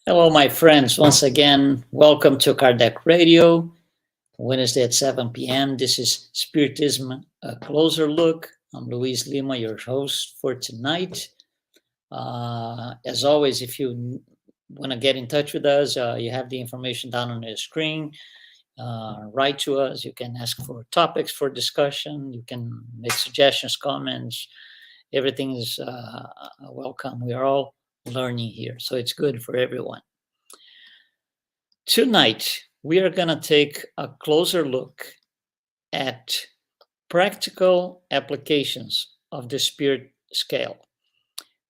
Hello, my friends. Once again, welcome to Kardec Radio, Wednesday at 7 p.m. This is Spiritism, a closer look. I'm Luiz Lima, your host for tonight. As always, if you want to get in touch with us, you have the information down on the screen. Write to us. You can ask for topics for discussion. You can make suggestions, comments. Everything is welcome. We are all learning here, so it's good for everyone. Tonight, we are going to take a closer look at practical applications of the spirit scale.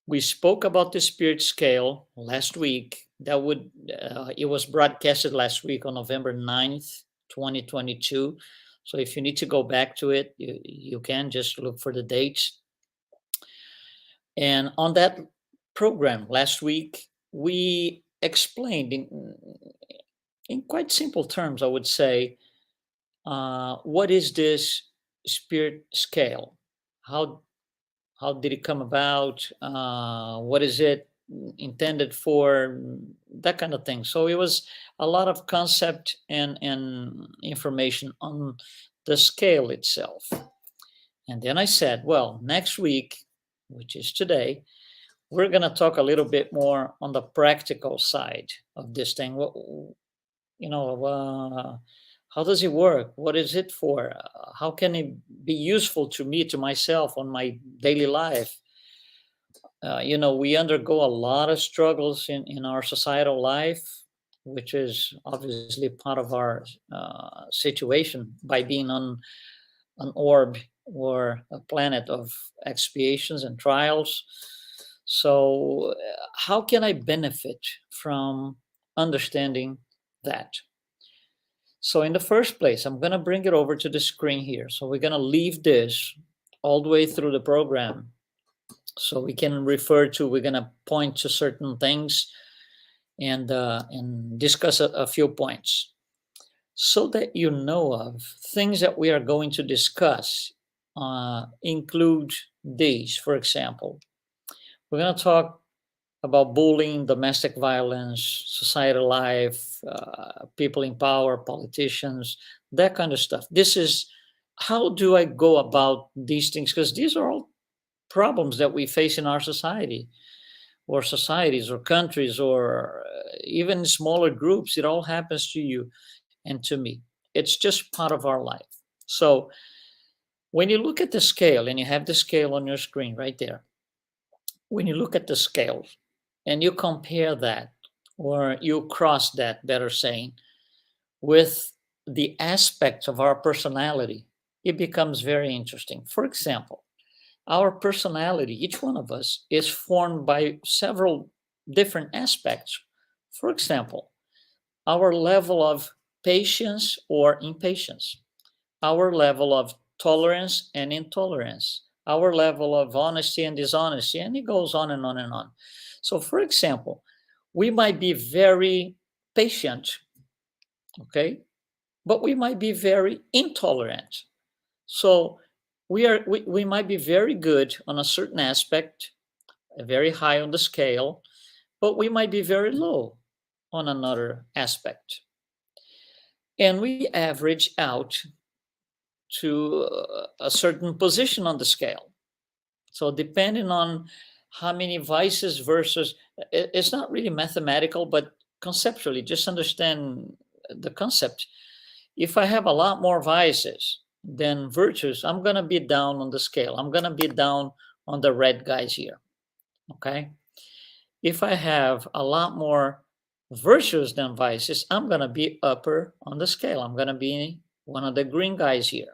We spoke about the spirit scale last week. It was broadcasted last week on November 9th, 2022. So if you need to go back to it, you can just look for the dates. And on that program last week, we explained in quite simple terms, I would say, what is this spirit scale? How did it come about? What is it intended for? That kind of thing. So it was a lot of concept and information on the scale itself. And then I said, well, next week, which is today, we're going to talk a little bit more on the practical side of this thing. You know, how does it work? What is it for? How can it be useful to me, to myself, on my daily life? We undergo a lot of struggles in our societal life, which is obviously part of our situation by being on an orb or a planet of expiations and trials. So, how can I benefit from understanding that? So, in the first place, I'm going to bring it over to the screen here. So, we're going to leave this all the way through the program. So, we're going to point to certain things and discuss a few points so that you know of things that we are going to discuss. Include these, for example, we're going to talk about bullying, domestic violence, societal life, people in power, politicians, that kind of stuff. This is how do I go about these things? Because these are all problems that we face in our society, or societies, or countries, or even smaller groups. It all happens to you and to me. It's just part of our life. So when you look at the scale, and you have the scale on your screen right there, when you look at the scales and you compare that, or you cross that, better saying, with the aspects of our personality, it becomes very interesting. For example, our personality, each one of us, is formed by several different aspects. For example, our level of patience or impatience, our level of tolerance and intolerance, our level of honesty and dishonesty, and it goes on and on and on. So, for example, we might be very patient, okay, but we might be very intolerant. So, we might be very good on a certain aspect, very high on the scale, but we might be very low on another aspect. And we average out to a certain position on the scale. So depending on how many vices versus, it's not really mathematical, but conceptually, just understand the concept. If I have a lot more vices than virtues, I'm going to be down on the scale. I'm going to be down on the red guys here. Okay. If I have a lot more virtues than vices, I'm going to be upper on the scale. I'm going to be one of the green guys here.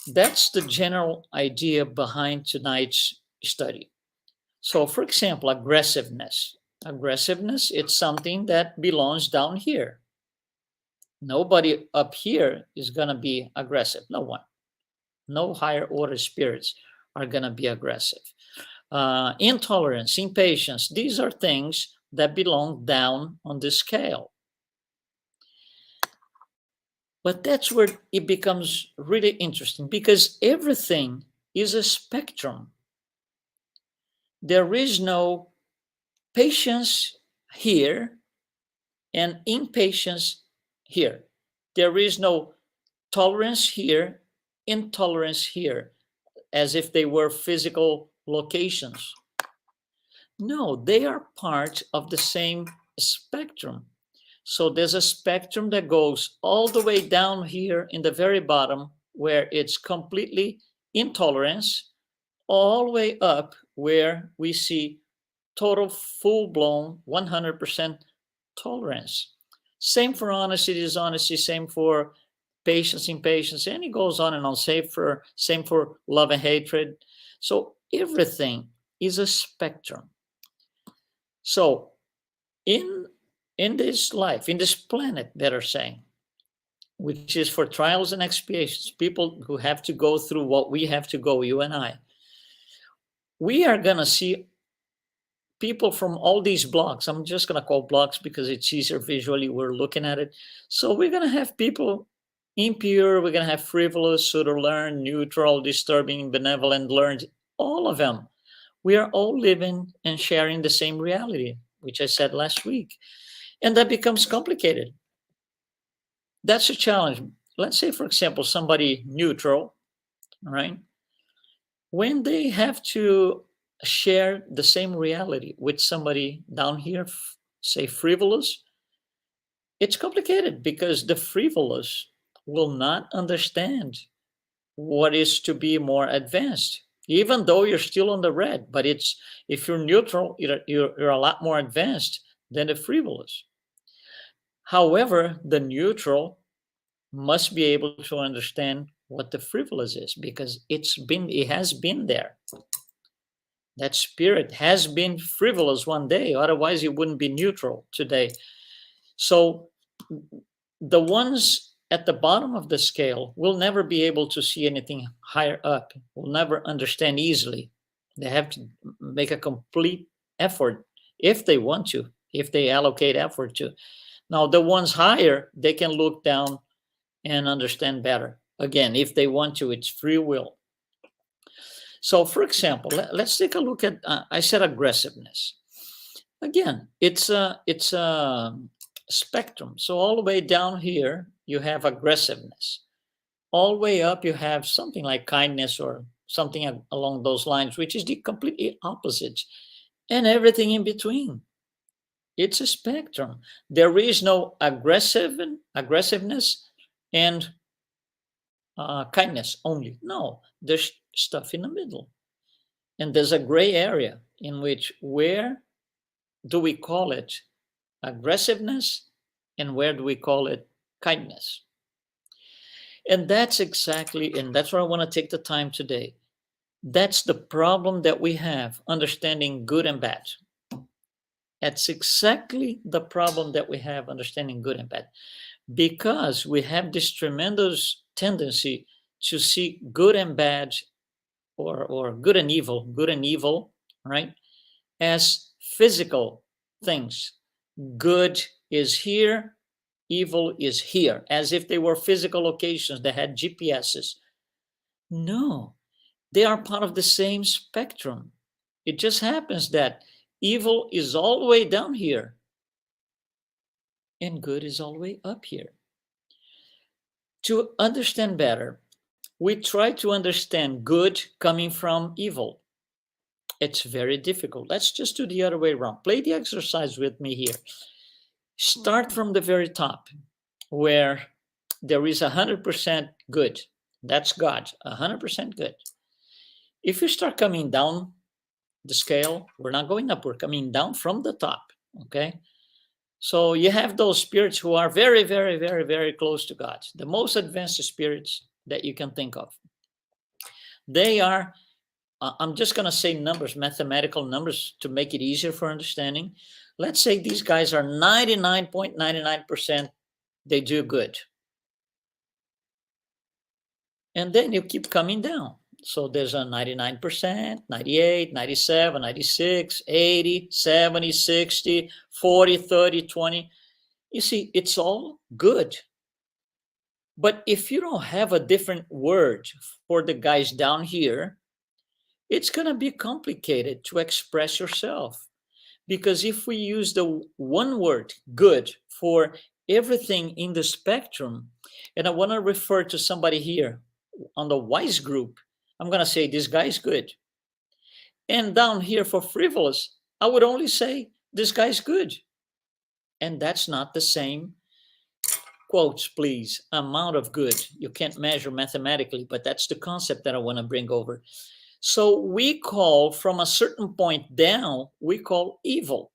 That's the general idea behind tonight's study. So, for example, aggressiveness. Aggressiveness, it's something that belongs down here. Nobody up here is going to be aggressive. No one. No higher order spirits are going to be aggressive. Intolerance, impatience, these are things that belong down on the scale. But that's where it becomes really interesting, because everything is a spectrum. There is no patience here and impatience here. There is no tolerance here, intolerance here, as if they were physical locations. No, they are part of the same spectrum. So there's a spectrum that goes all the way down here in the very bottom, where it's completely intolerance, all the way up where we see total, full blown, 100% tolerance. Same for honesty, dishonesty, same for patience, impatience, and it goes on and on. Same for love and hatred. So everything is a spectrum. So in in this life, in this planet, better saying, which is for trials and expiations, people who have to go through what we have to go, you and I, we are gonna see people from all these blocks. I'm just going to call blocks because it's easier visually. We're looking at it. So we're going to have people impure, we're going to have frivolous, pseudo-learned, neutral, disturbing, benevolent, learned, all of them. We are all living and sharing the same reality, which I said last week. And that becomes complicated. That's a challenge. Let's say, for example, somebody neutral, right? When they have to share the same reality with somebody down here, say frivolous, it's complicated because the frivolous will not understand what is to be more advanced, even though you're still on the red. But it's, if you're neutral, you're a lot more advanced than the frivolous. However, the neutral must be able to understand what the frivolous is, because it has been there. That spirit has been frivolous one day, otherwise it wouldn't be neutral today. So the ones at the bottom of the scale will never be able to see anything higher up, will never understand easily. They have to make a complete effort if they want to, if they allocate effort to. Now, the ones higher, they can look down and understand better. Again, if they want to, it's free will. So, for example, let's take a look at, I said aggressiveness. Again, it's a spectrum. So all the way down here, you have aggressiveness. All the way up, you have something like kindness or something along those lines, which is the completely opposite. And everything in between. It's a spectrum. There is no aggressiveness and kindness only. No, there's stuff in the middle. And there's a gray area in which, where do we call it aggressiveness and where do we call it kindness? And that's what I want to take the time today. That's the problem that we have, understanding good and bad. That's exactly the problem that we have, understanding good and bad, because we have this tremendous tendency to see good and bad, or good and evil, right, as physical things. Good is here, evil is here, as if they were physical locations that had GPSs. No, they are part of the same spectrum. It just happens that evil is all the way down here and good is all the way up here. To understand better, we try to understand good coming from evil. It's very difficult. Let's just do the other way around. Play the exercise with me here. Start from the very top, where there is 100% good. That's God, 100% good. If you start coming down the scale, we're not going up, we're coming down from the top, okay? So you have those spirits who are very, very, very, very close to God, the most advanced spirits that you can think of. They are, I'm just going to say numbers, mathematical numbers, to make it easier for understanding. Let's say these guys are 99.99%, they do good. And then you keep coming down. So there's a 99%, 98, 97, 96, 80, 70, 60, 40, 30, 20. You see, it's all good. But if you don't have a different word for the guys down here, it's going to be complicated to express yourself, Because if we use the one word, good, for everything in the spectrum, and I want to refer to somebody here on the wise group, I'm going to say this guy is good. And down here for frivolous, I would only say this guy's good. And that's not the same, quotes please, amount of good. You can't measure mathematically, but that's the concept that I want to bring over. So we call from a certain point down, we call evil.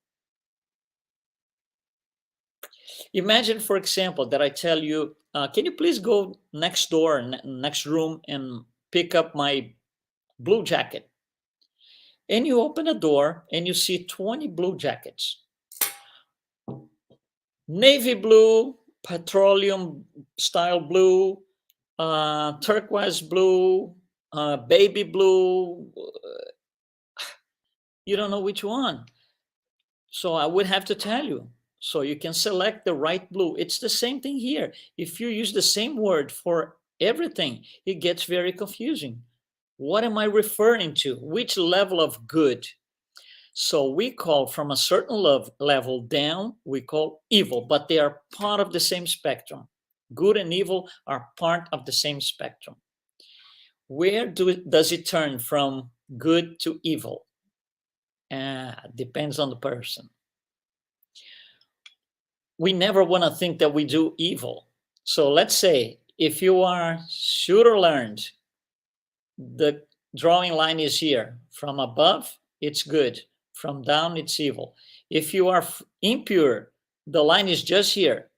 Imagine, for example, that I tell you, can you please go next door, next room, and pick up my blue jacket? And you open a door and you see 20 blue jackets. Navy blue, petroleum style blue, turquoise blue, baby blue. You don't know which one. So I would have to tell you. So you can select the right blue. It's the same thing here. If you use the same word for everything, it gets very confusing. What am I referring to? Which level of good? So we call from a certain level down, we call evil, but they are part of the same spectrum. Good and evil are part of the same spectrum. Where does it turn from good to evil? Depends on the person. We never want to think that we do evil. So let's say if you are shooter learned, the drawing line is here. From above, it's good. From down, it's evil. If you are impure, the line is just here.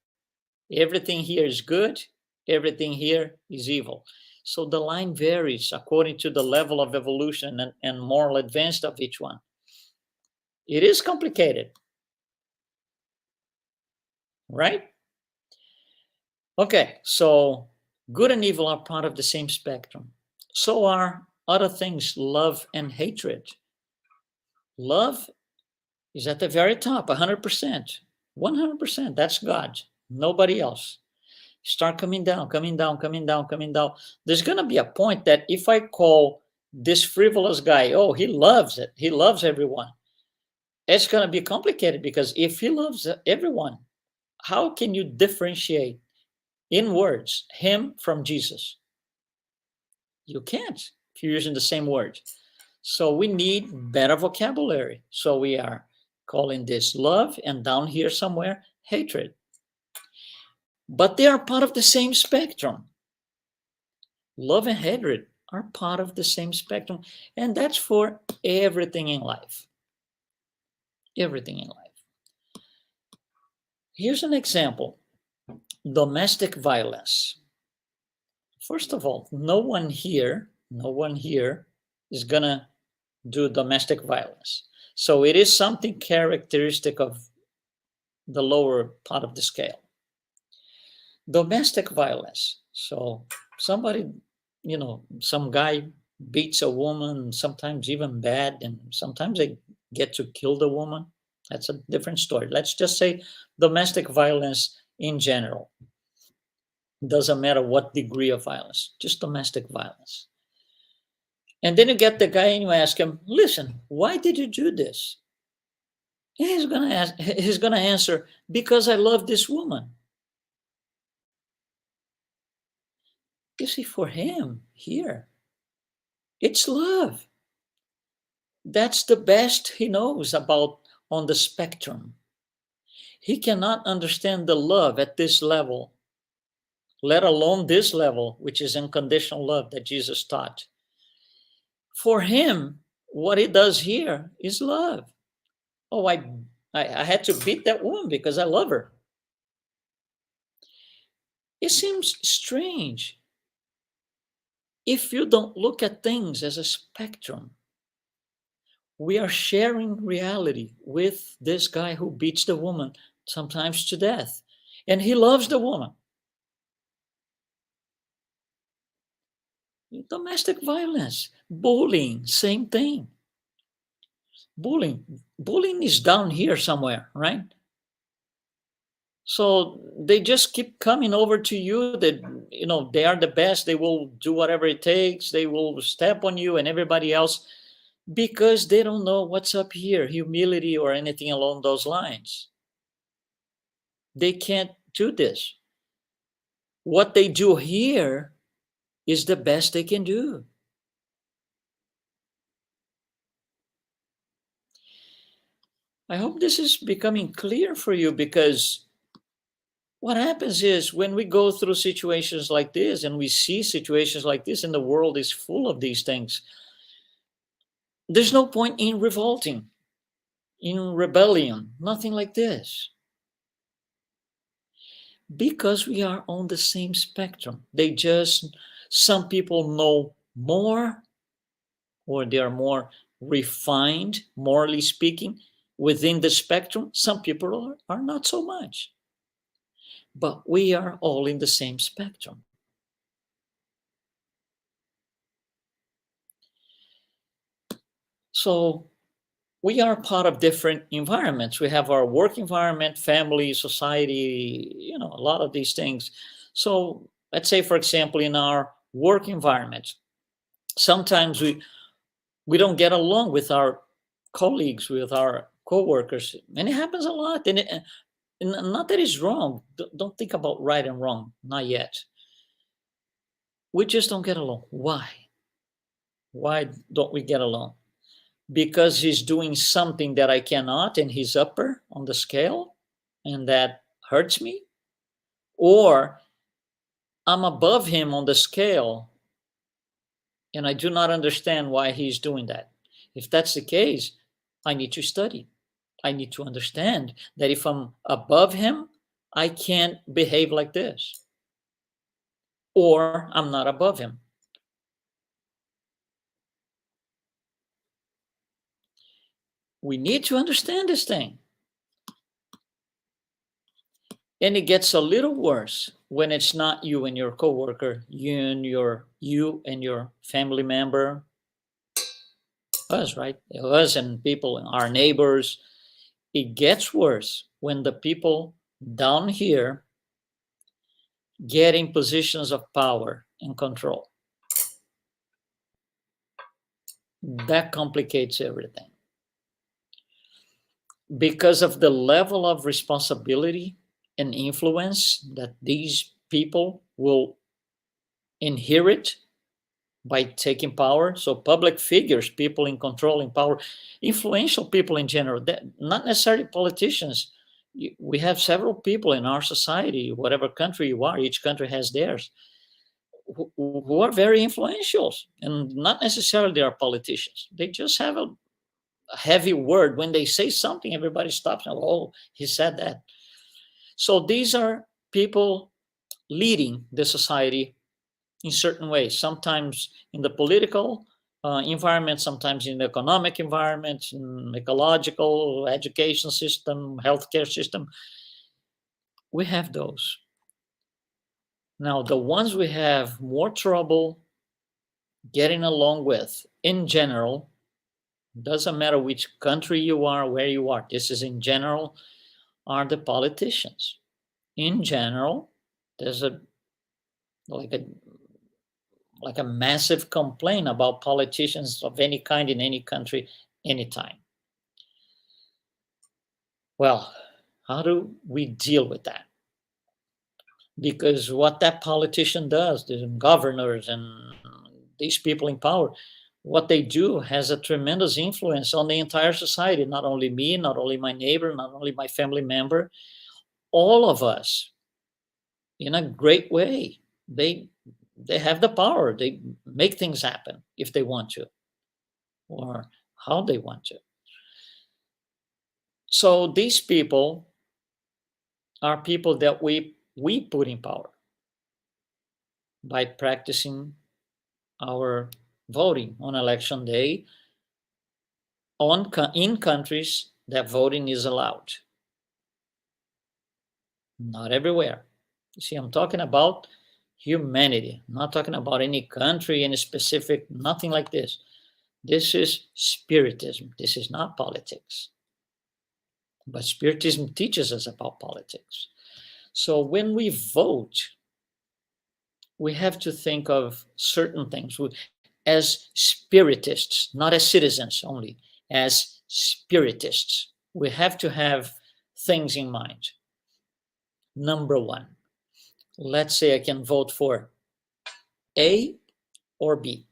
Everything here is good. Everything here is evil. So the line varies according to the level of evolution and moral advanced of each one. It is complicated, right? Okay, so good and evil are part of the same spectrum. So are other things, love and hatred. Love is at the very top, 100%. 100%, that's God, nobody else. Start coming down, coming down, coming down, coming down. There's going to be a point that if I call this frivolous guy, oh, he loves it, he loves everyone, it's going to be complicated, because if he loves everyone, how can you differentiate in words him from Jesus? You can't if you're using the same word. So we need better vocabulary. So we are calling this love, and down here somewhere, hatred. But they are part of the same spectrum. Love and hatred are part of the same spectrum. And that's for everything in life. Everything in life. Here's an example. Domestic violence. First of all, no one here is going to do domestic violence. So it is something characteristic of the lower part of the scale. Domestic violence. So somebody, some guy beats a woman, sometimes even bad, and sometimes they get to kill the woman. That's a different story. Let's just say domestic violence in general. Doesn't matter what degree of violence, just domestic violence. And then you get the guy and you ask him, listen, why did you do this? And he's gonna answer, because I love this woman. You see, for him here, it's love. That's the best he knows about on the spectrum. He cannot understand the love at this level, let alone this level, which is unconditional love that Jesus taught. For him, what he does here is love. Oh, I had to beat that woman because I love her. It seems strange if you don't look at things as a spectrum. We are sharing reality with this guy who beats the woman, sometimes to death, and he loves the woman. Domestic violence, bullying, same thing. Bullying is down here somewhere, right? So they just keep coming over to you that, they are the best. They will do whatever it takes. They will step on you and everybody else. Because they don't know what's up here, humility or anything along those lines. They can't do this. What they do here is the best they can do. I hope this is becoming clear for you, because what happens is when we go through situations like this and we see situations like this, and the world is full of these things, there's no point in revolting, in rebellion, nothing like this. Because we are on the same spectrum. Some people know more, or they are more refined, morally speaking, within the spectrum. Some people are not so much. But we are all in the same spectrum. So we are part of different environments. We have our work environment, family, society, a lot of these things. So let's say, for example, in our work environment, sometimes we don't get along with our colleagues, with our coworkers, and it happens a lot. And not that it's wrong. Don't think about right and wrong, not yet. We just don't get along. Why? Why don't we get along? Because he's doing something that I cannot, and he's upper on the scale, and that hurts me? Or I'm above him on the scale, and I do not understand why he's doing that? If that's the case, I need to study. I need to understand that if I'm above him, I can't behave like this, or I'm not above him. We need to understand this thing. And it gets a little worse when it's not you and your coworker, you and your family member, us, right? Us and people, our neighbors. It gets worse when the people down here get in positions of power and control. That complicates everything. Because of the level of responsibility and influence that these people will inherit by taking power. So public figures, people in controlling power, influential people in general, not necessarily politicians. We have several people in our society, whatever country you are, each country has theirs, who are very influential, and not necessarily they are politicians. They just have a heavy word. When they say something, everybody stops and, oh, he said that. So these are people leading the society in certain ways, sometimes in the political environment, sometimes in the economic environment, in ecological, education system, healthcare system. We have those. Now, the ones we have more trouble getting along with in general, doesn't matter which country you are, where you are, this is in general, are the politicians. In general, there's like a like a massive complaint about politicians of any kind in any country, anytime. Well, how do we deal with that? Because what that politician does, the governors and these people in power, what they do has a tremendous influence on the entire society, not only me, not only my neighbor, not only my family member, all of us, in a great way. They have the power. They make things happen if they want to, or how they want to. So these people are people that we put in power by practicing our voting on election day in countries that voting is allowed. Not everywhere. You see, I'm talking about humanity. I'm not talking about any country, any specific, nothing like this. This is Spiritism. This is not politics. But Spiritism teaches us about politics. So when we vote, we have to think of certain things. as spiritists, not as citizens only, as spiritists. We have to have things in mind. Number one, let's say I can vote for A or B.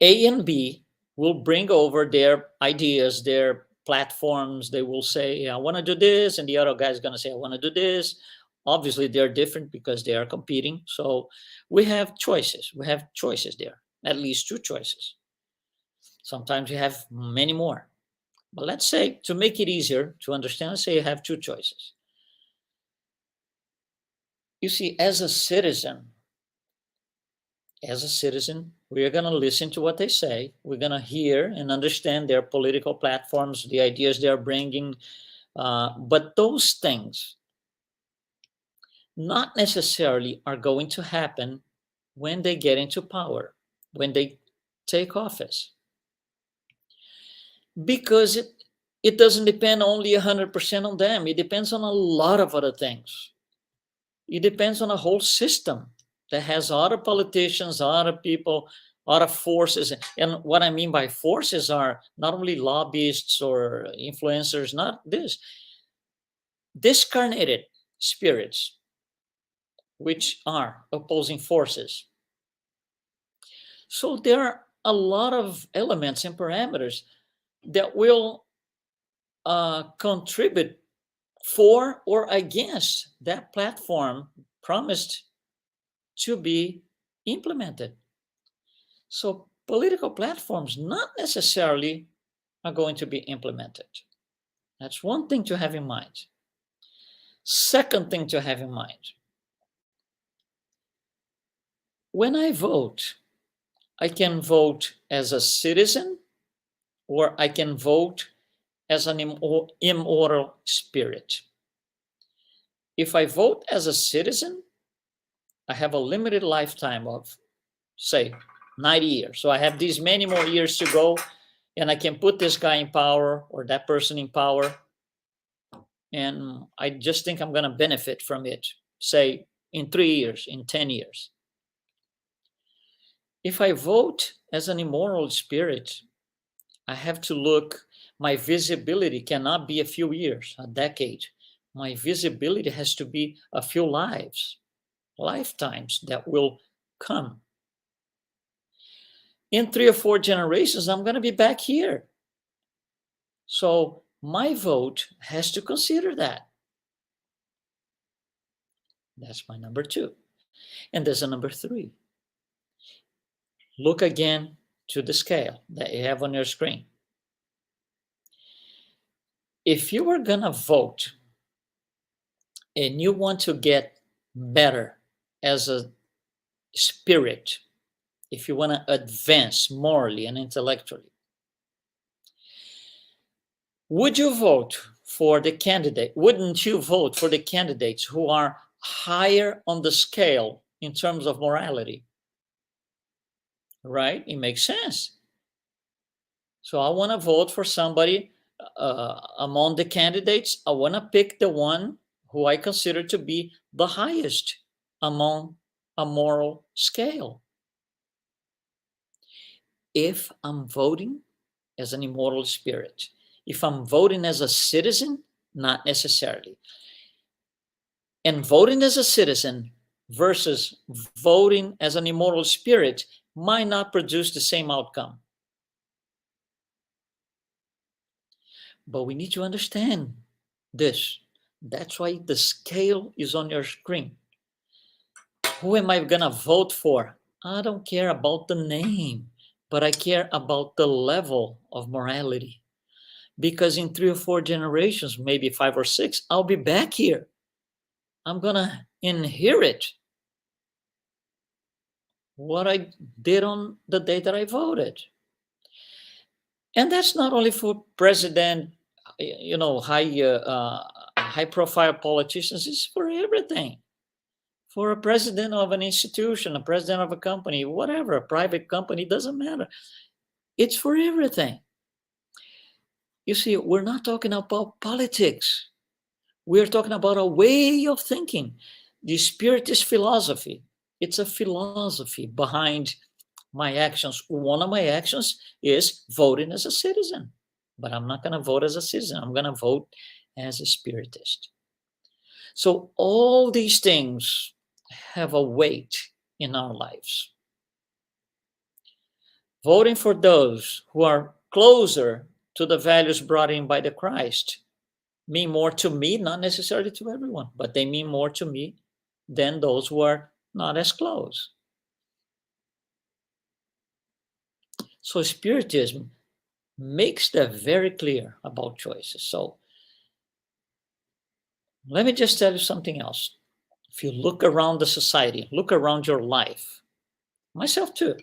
A and B will bring over their ideas, their platforms. They will say, I want to do this. And the other guy is going to say, I want to do this. Obviously, they're different because they are competing. So we have choices. We have choices there, at least two choices. Sometimes you have many more. But let's say, to make it easier to understand, let's say you have two choices. You see, as a citizen, we are going to listen to what they say. We're going to hear and understand their political platforms, the ideas they're bringing. But those things not necessarily are going to happen when they get into power, when they take office. Because it doesn't depend only 100% on them. It depends on a lot of other things. It depends on a whole system that has other politicians, other people, other forces. And what I mean by forces are not only lobbyists or influencers, not this. Discarnated spirits, which are opposing forces. So there are a lot of elements and parameters that will contribute for or against that platform promised to be implemented. So political platforms not necessarily are going to be implemented. That's one thing to have in mind. Second thing to have in mind. When I vote, I can vote as a citizen or I can vote as an immortal spirit. If I vote as a citizen, I have a limited lifetime of, say, 90 years. So I have these many more years to go, and I can put this guy in power or that person in power. And I just think I'm going to benefit from it, say, in 3 years, in 10 years. If I vote as an immortal spirit, I have to look, my visibility cannot be a few years, a decade. My visibility has to be a few lifetimes that will come. In 3 or 4 generations, I'm going to be back here. So my vote has to consider that. That's my number 2. And there's a number 3. Look again to the scale that you have on your screen. If you are going to vote and you want to get better as a spirit, if you want to advance morally and intellectually, would you vote for the candidate? Wouldn't you vote for the candidates who are higher on the scale in terms of morality? Right? It makes sense. So I want to vote for somebody among the candidates. I want to pick the one who I consider to be the highest among a moral scale. If I'm voting as an immortal spirit, if I'm voting as a citizen, not necessarily. And voting as a citizen versus voting as an immortal spirit might not produce the same outcome. But we need to understand this. That's why the scale is on your screen. Who am I going to vote for? I don't care about the name, but I care about the level of morality. Because in 3 or 4 generations, maybe 5 or 6, I'll be back here. I'm going to inherit what I did on the day that I voted. And that's not only for president, high profile politicians, it's for everything. For a president of an institution, a president of a company, whatever, a private company, doesn't matter. It's for everything. You see, we're not talking about politics. We're talking about a way of thinking. The Spiritist philosophy, it's a philosophy behind My actions, one of my actions is voting as a citizen, but I'm not going to vote as a citizen. I'm going to vote as a spiritist. So all these things have a weight in our lives. Voting for those who are closer to the values brought in by the Christ mean more to me, not necessarily to everyone, but they mean more to me than those who are not as close. So Spiritism makes that very clear about choices. So let me just tell you something else. If you look around the society, look around your life, myself too,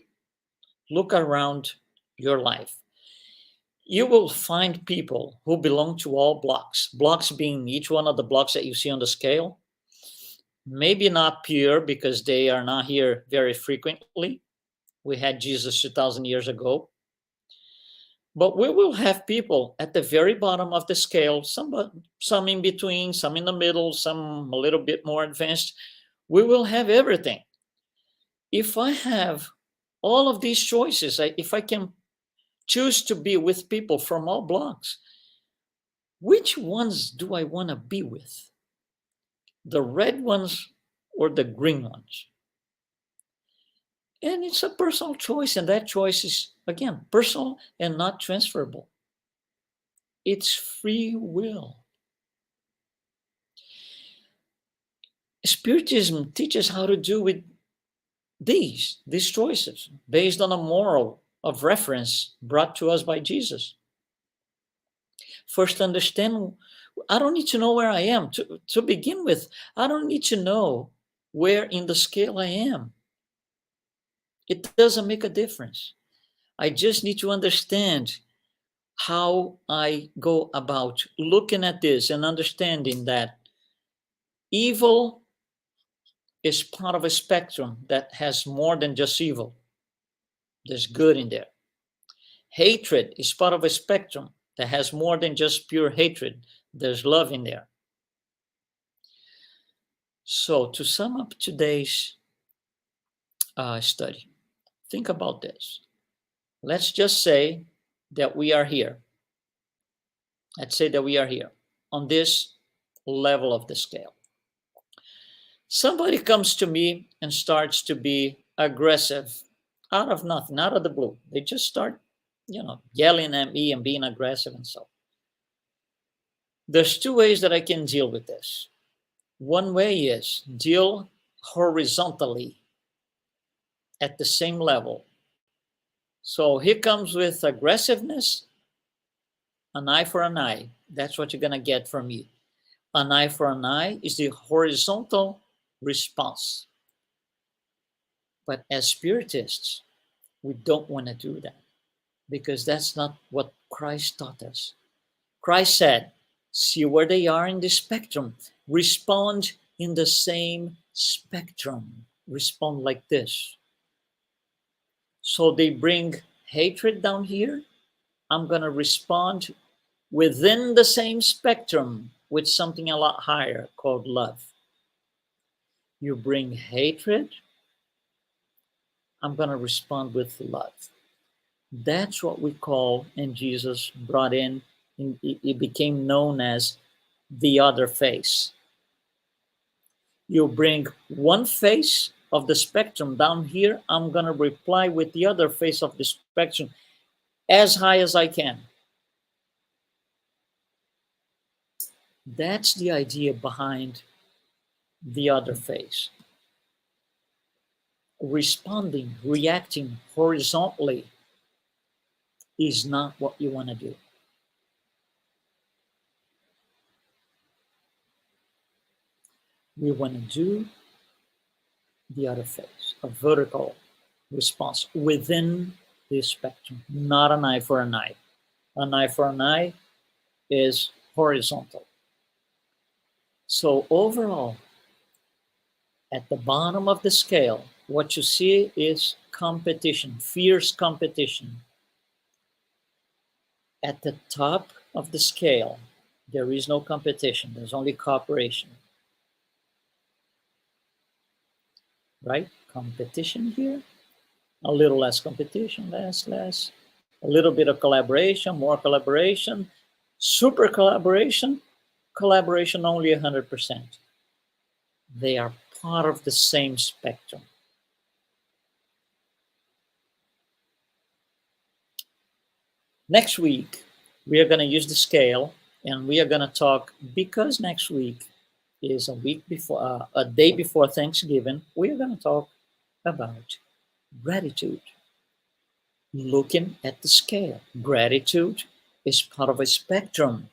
look around your life, you will find people who belong to all blocks, blocks being each one of the blocks that you see on the scale. Maybe not pure because they are not here very frequently. We had Jesus 2,000 years ago. But we will have people at the very bottom of the scale, some in between, some in the middle, some a little bit more advanced. We will have everything. If I have all of these choices, if I can choose to be with people from all blocks, which ones do I want to be with? The red ones or the green ones? And it's a personal choice, and that choice is, again, personal and not transferable. It's free will. Spiritism teaches how to do with these choices based on a moral of reference brought to us by Jesus. First, understand I don't need to know where I am. To begin with, I don't need to know where in the scale I am. It doesn't make a difference. I just need to understand how I go about looking at this and understanding that evil is part of a spectrum that has more than just evil. There's good in there. Hatred is part of a spectrum that has more than just pure hatred. There's love in there. So, to sum up today's study, think about this. Let's just say that we are here. Let's say that we are here on this level of the scale. Somebody comes to me and starts to be aggressive out of nothing, out of the blue. They just start, yelling at me and being aggressive and so. There's two ways that I can deal with this. One way is deal horizontally at the same level. So he comes with aggressiveness, an eye for an eye. That's what you're going to get from me. An eye for an eye is the horizontal response. But as spiritists, we don't want to do that because that's not what Christ taught us. Christ said, see where they are in the spectrum. Respond in the same spectrum. Respond like this. So they bring hatred down here. I'm going to respond within the same spectrum with something a lot higher called love. You bring hatred. I'm going to respond with love. That's what we call, and Jesus brought in, it became known as the other face. You bring one face of the spectrum down here, I'm going to reply with the other face of the spectrum as high as I can. That's the idea behind the other face. Responding, reacting horizontally is not what you want to do. We want to do the other face, a vertical response within the spectrum, not an eye for an eye. An eye for an eye is horizontal. So overall, at the bottom of the scale, what you see is competition, fierce competition. At the top of the scale, there is no competition, there's only cooperation. Right? Competition here, A little less competition, less. A little bit of collaboration, more collaboration. Super collaboration, collaboration only 100%. They are part of the same spectrum. Next week, we are going to use the scale and we are going to talk, because next week is a day before Thanksgiving, we are going to talk about gratitude. Looking at the scale, gratitude is part of a spectrum,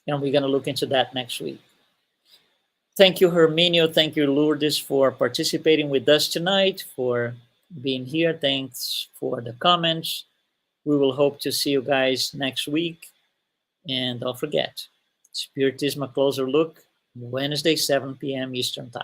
and we're going to look into that next week. Thank you, Herminio. Thank you, Lourdes, for participating with us tonight, for being here. Thanks for the comments. We will hope to see you guys next week. And don't forget, Spiritism, a closer look, Wednesday, 7 p.m. Eastern Time.